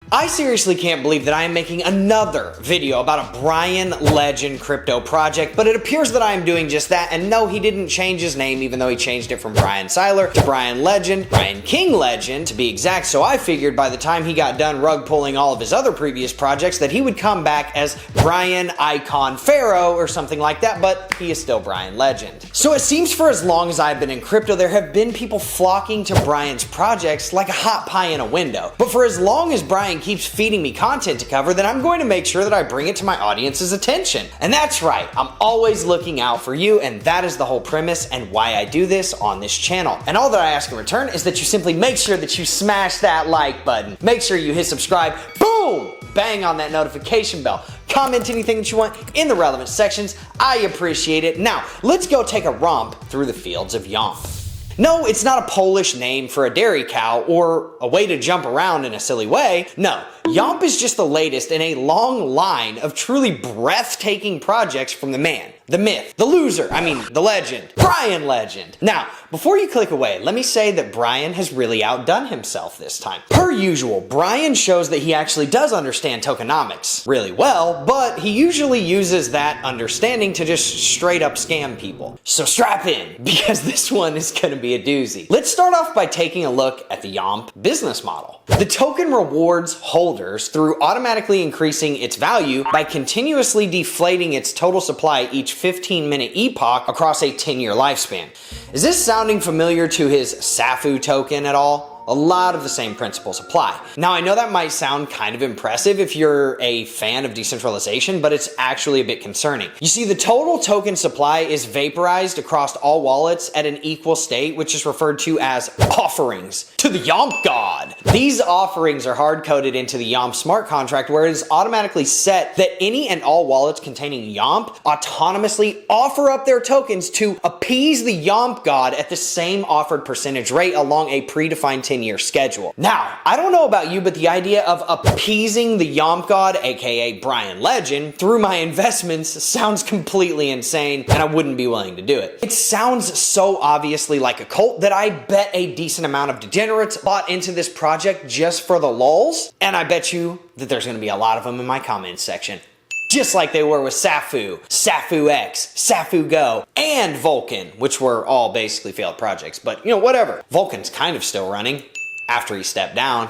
I seriously can't believe that I am making another video about a Bryan Legend crypto project, but it appears that I am doing just that, and no, he didn't change his name even though he changed it from Bryan Seiler to Bryan Legend, Bryan King Legend to be exact, so I figured by the time he got done rug pulling all of his other previous projects that he would come back as Bryan Icon Pharaoh or something like that, but he is still Bryan Legend. So it seems for as long as I've been in crypto, there have been people flocking to Bryan's projects like a hot pie in a window, but for as long as Bryan keeps feeding me content to cover, then I'm going to make sure that I bring it to my audience's attention. And that's right, I'm always looking out for you, and that is the whole premise and why I do this on this channel. And all that I ask in return is that you simply make sure that you smash that like button, make sure you hit subscribe, boom, bang on that notification bell, comment anything that you want in the relevant sections. I appreciate it. Now, let's go take a romp through the fields of Yomp. No, it's not a Polish name for a dairy cow or a way to jump around in a silly way. No, Yomp is just the latest in a long line of truly breathtaking projects from the man, the myth, the loser, the legend, Bryan Legend. Now, before you click away, let me say that Bryan has really outdone himself this time. Per usual, Bryan shows that he actually does understand tokenomics really well, but he usually uses that understanding to just straight up scam people. So strap in, because this one is gonna be a doozy. Let's start off by taking a look at the Yomp business model. The token rewards holders through automatically increasing its value by continuously deflating its total supply each 15-minute epoch across a 10-year lifespan. Is this sounding familiar to his SAFUU token at all? A lot of the same principles apply. Now, I know that might sound kind of impressive if you're a fan of decentralization, but it's actually a bit concerning. You see, the total token supply is vaporized across all wallets at an equal state, which is referred to as offerings to the Yomp god. These offerings are hard-coded into the Yomp smart contract, where it is automatically set that any and all wallets containing Yomp autonomously offer up their tokens to appease the Yomp god at the same offered percentage rate along a predefined 10-year schedule. Now, I don't know about you, but the idea of appeasing the Yomp god, aka Bryan Legend, through my investments sounds completely insane, and I wouldn't be willing to do it. It sounds so obviously like a cult that I bet a decent amount of degenerates bought into this project just for the lulz, and I bet you that there's gonna be a lot of them in my comments section. Just like they were with SAFUU, SAFUU X, SAFUU Go, and Vulcan, which were all basically failed projects, but whatever. Vulcan's kind of still running after he stepped down.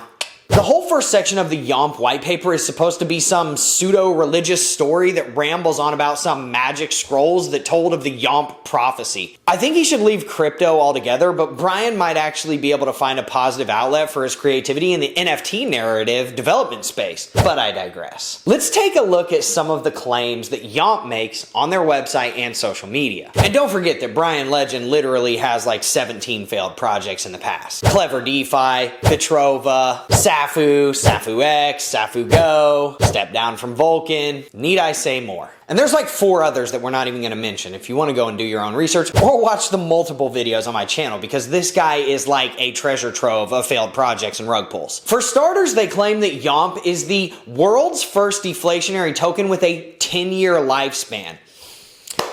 The whole first section of the Yomp white paper is supposed to be some pseudo-religious story that rambles on about some magic scrolls that told of the Yomp prophecy. I think he should leave crypto altogether, but Bryan might actually be able to find a positive outlet for his creativity in the NFT narrative development space. But I digress. Let's take a look at some of the claims that Yomp makes on their website and social media. And don't forget that Bryan Legend literally has like 17 failed projects in the past. Clever DeFi, Petrova, SAFUU, SAFUU X, SAFUU Go, Step Down from Vulcan. Need I say more? And there's like 4 others that we're not even going to mention if you want to go and do your own research or watch the multiple videos on my channel, because this guy is like a treasure trove of failed projects and rug pulls. For starters, they claim that Yomp is the world's first deflationary token with a 10-year lifespan.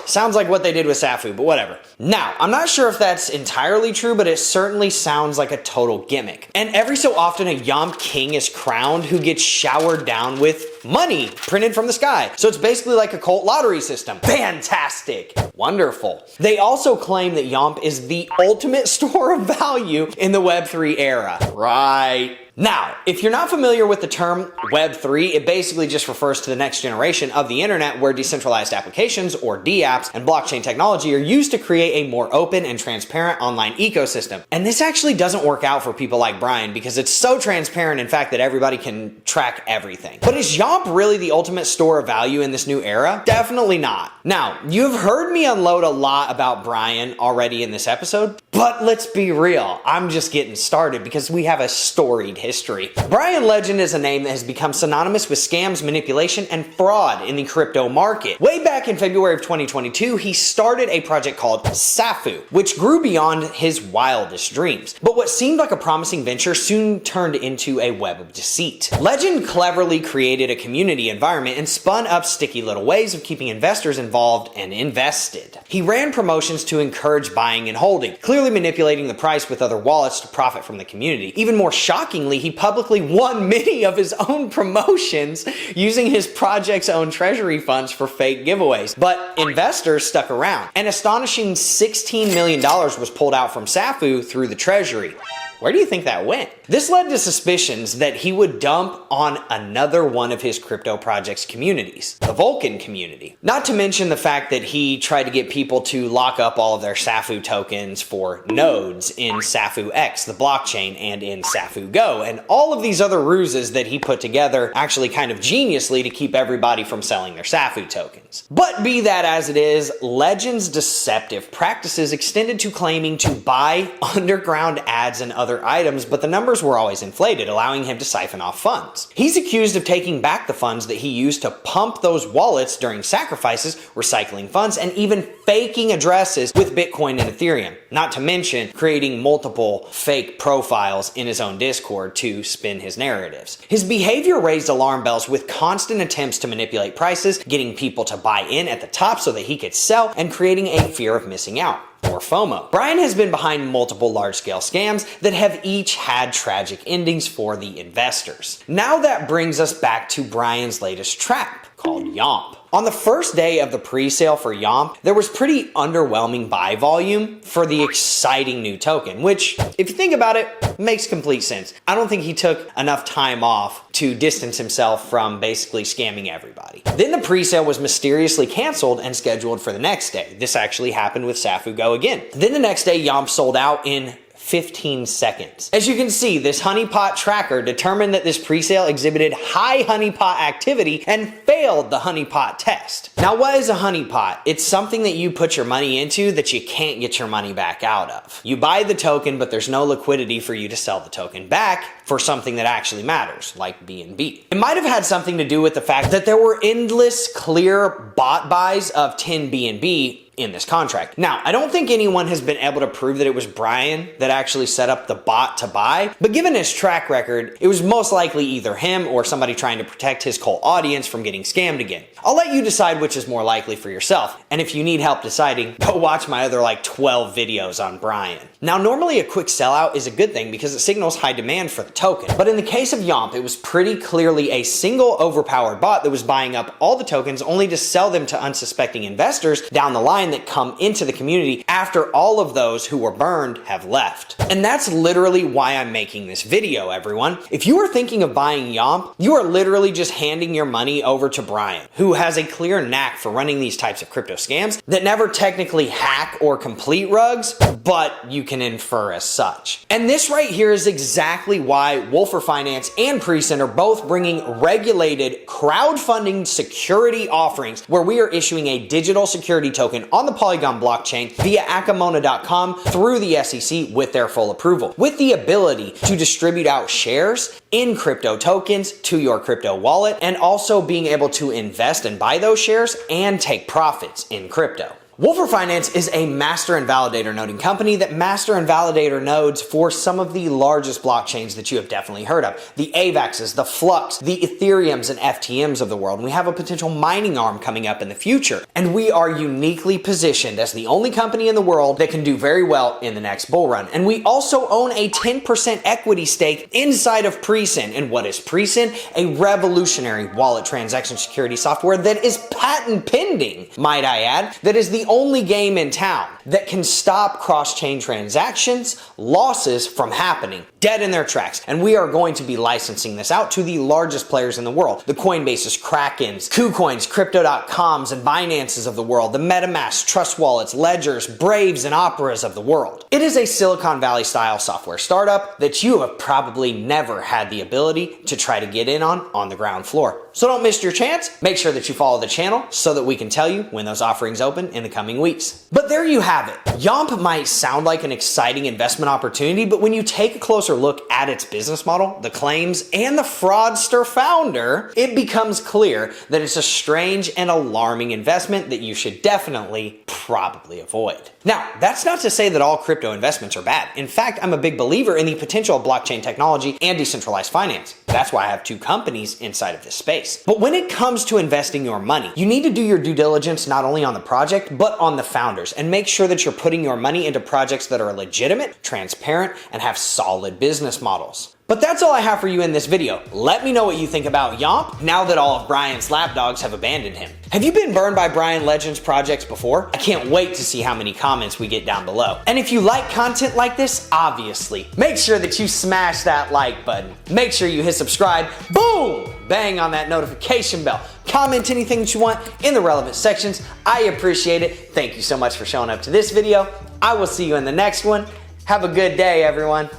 Sounds like what they did with SAFUU, but whatever. Now, I'm not sure if that's entirely true, but it certainly sounds like a total gimmick. And every so often a Yomp king is crowned who gets showered down with money printed from the sky. So it's basically like a cult lottery system. Fantastic. Wonderful. They also claim that Yomp is the ultimate store of value in the Web3 era. Right. Now, if you're not familiar with the term Web3, it basically just refers to the next generation of the internet where decentralized applications, or DApps, and blockchain technology are used to create a more open and transparent online ecosystem. And this actually doesn't work out for people like Bryan because it's so transparent, in fact, that everybody can track everything. But is Yomp really the ultimate store of value in this new era? Definitely not. Now, you've heard me unload a lot about Bryan already in this episode, but let's be real, I'm just getting started because we have a storied history. Bryan Legend is a name that has become synonymous with scams, manipulation, and fraud in the crypto market. Way back in February of 2022, he started a project called SAFUU, which grew beyond his wildest dreams. But what seemed like a promising venture soon turned into a web of deceit. Legend cleverly created a community environment and spun up sticky little ways of keeping investors involved and invested. He ran promotions to encourage buying and holding, clearly clearly manipulating the price with other wallets to profit from the community. Even more shockingly, he publicly won many of his own promotions using his project's own treasury funds for fake giveaways. But investors stuck around. An astonishing $16 million was pulled out from SAFUU through the treasury. Where do you think that went? This led to suspicions that he would dump on another one of his crypto project's communities, the Vulcan community. Not to mention the fact that he tried to get people to lock up all of their SAFUU tokens for nodes in SAFUU X, the blockchain, and in SAFUU Go, and all of these other ruses that he put together actually kind of geniusly to keep everybody from selling their SAFUU tokens. But be that as it is, Legend's deceptive practices extended to claiming to buy underground ads and other items, but the numbers were always inflated, allowing him to siphon off funds. He's accused of taking back the funds that he used to pump those wallets during sacrifices, recycling funds, and even faking addresses with Bitcoin and Ethereum. Not to mention creating multiple fake profiles in his own Discord to spin his narratives. His behavior raised alarm bells with constant attempts to manipulate prices, getting people to buy in at the top so that he could sell, and creating a fear of missing out, or FOMO. Bryan has been behind multiple large-scale scams that have each had tragic endings for the investors. Now that brings us back to Bryan's latest trap, called Yomp. On the first day of the pre-sale for Yomp, there was pretty underwhelming buy volume for the exciting new token, which, if you think about it, makes complete sense. I don't think he took enough time off to distance himself from basically scamming everybody. Then the pre-sale was mysteriously canceled and scheduled for the next day. This actually happened with SAFUU Go again. Then the next day, Yomp sold out in 15 seconds. As you can see, this honeypot tracker determined that this presale exhibited high honeypot activity and failed the honeypot test. Now, what is a honeypot? It's something that you put your money into that you can't get your money back out of. You buy the token, but there's no liquidity for you to sell the token back for something that actually matters, like BNB. It might have had something to do with the fact that there were endless clear bot buys of 10 BNB in this contract. Now, I don't think anyone has been able to prove that it was Bryan that actually set up the bot to buy, but given his track record, it was most likely either him or somebody trying to protect his cold audience from getting scammed again. I'll let you decide which is more likely for yourself, and if you need help deciding, go watch my other 12 videos on Bryan. Now, normally a quick sellout is a good thing because it signals high demand for the token, but in the case of Yomp, it was pretty clearly a single overpowered bot that was buying up all the tokens only to sell them to unsuspecting investors down the line that come into the community after all of those who were burned have left. And that's literally why I'm making this video, everyone. If you are thinking of buying Yomp, you are literally just handing your money over to Bryan, who has a clear knack for running these types of crypto scams that never technically hack or complete rugs, but you can infer as such. And this right here is exactly why Wolfer Finance and PreSend are both bringing regulated crowdfunding security offerings where we are issuing a digital security token on the Polygon blockchain via Acamona.com through the SEC with their full approval, with the ability to distribute out shares in crypto tokens to your crypto wallet, and also being able to invest and buy those shares and take profits in crypto. Wolfer Finance is a master and validator noding company that master and validator nodes for some of the largest blockchains that you have definitely heard of. The AVAXs, the Flux, the Ethereums and FTMs of the world. And we have a potential mining arm coming up in the future. And we are uniquely positioned as the only company in the world that can do very well in the next bull run. And we also own a 10% equity stake inside of PreSend. And what is PreSend? A revolutionary wallet transaction security software that is patent pending, might I add, that is the only game in town that can stop cross-chain transactions, losses from happening, dead in their tracks. And we are going to be licensing this out to the largest players in the world. The Coinbases, Krakens, KuCoins, Crypto.coms, and Binances of the world, the MetaMask, Trust Wallets, Ledgers, Braves, and Operas of the world. It is a Silicon Valley style software startup that you have probably never had the ability to try to get in on the ground floor. So don't miss your chance. Make sure that you follow the channel so that we can tell you when those offerings open in the coming weeks. But there you have it. Yomp might sound like an exciting investment opportunity, but when you take a closer look at its business model, the claims, and the fraudster founder, it becomes clear that it's a strange and alarming investment that you should definitely probably avoid. Now, that's not to say that all crypto investments are bad. In fact, I'm a big believer in the potential of blockchain technology and decentralized finance. That's why I have 2 companies inside of this space. But when it comes to investing your money, you need to do your due diligence not only on the project, but on the founders, and make sure that you're putting your money into projects that are legitimate, transparent, and have solid business models. But that's all I have for you in this video. Let me know what you think about Yomp now that all of Bryan's lapdogs have abandoned him. Have you been burned by Bryan Legend's projects before? I can't wait to see how many comments we get down below. And if you like content like this, obviously, make sure that you smash that like button. Make sure you hit subscribe, boom, bang on that notification bell. Comment anything that you want in the relevant sections. I appreciate it. Thank you so much for showing up to this video. I will see you in the next one. Have a good day, everyone.